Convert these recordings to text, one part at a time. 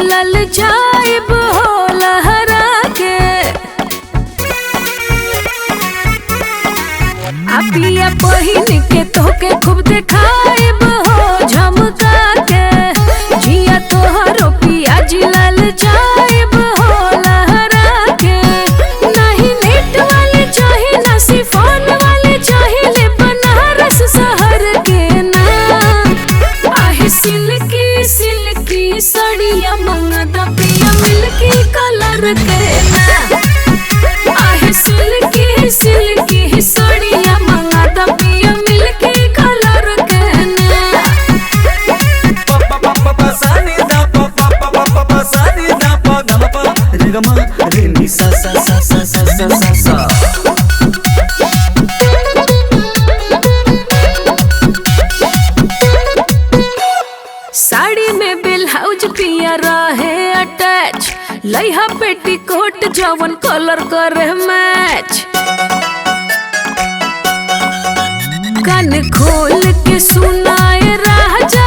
ललचाइब हो लहरा के। पिया पहिन के तोके खूब देखाइब हो झमका के। जिया तोहरो पिया जी ललचाइब हो लहरा के। नहीं नेट वाले चाहे ना सिफोन वाले चाहे ले बनारस शहर के ना। आहे सिल्की सिल्की सड़िया मंगदा पिया मिल्की कलर के ना। आहे सिल्की सिल्की सड़िया मंगदा पिया मिल्की कलर के ना। सानी दा पा सानी दा पा ग पा रे ग म रे नि सा सा सा सा सा सा सा। साड़ी में ब्लाउज पिया रहे अटैच। लइहा पेटीकोट जवन कलर करे मैच। कान खोल के सुनाए राजा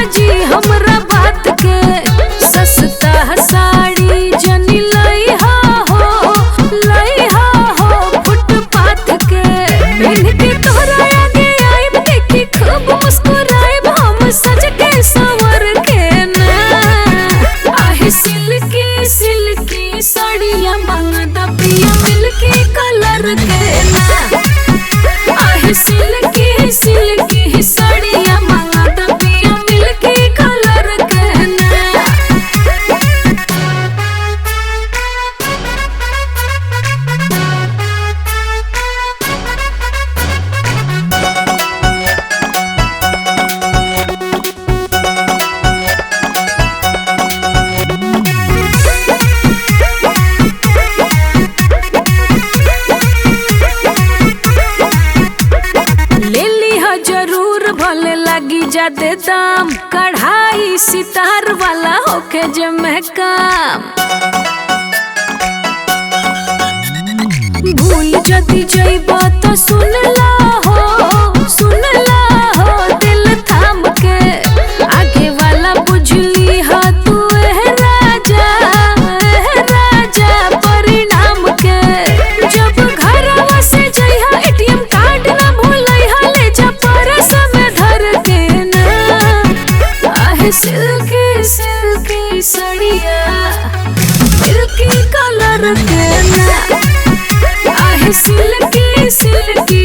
जी हमरा बात के। सस्ता साड़ी जनी लइहा हो फुटपाथ के। इनके तोहरा आगे आइब देखी खूब मुस्कुराइब हम सज के संवर के ना। आहे सिल्की सिल्की साड़िया मंगदा पिया मिल्की कलर के ना। आहे सिल्की सिल्की साड़िया मंगदा पिया मिल्की कलर के ना। ले लीहा जरूर भले लगी जादे दाम। कढ़ाई सितार वाला होके जमे काम। भूल जदी जइबा तो सुन ला हो दिल थाम के। आगे वाला बुझली हा तू एह राजा परिणाम के। जब घरवा से जइहा एटीएम कार्ड ना भूलइहा ले जा परस में धर के ना। आहे सिल्की सिल्की सड़िया मिल्की कलर के ना। आहे सिल्की सिल्की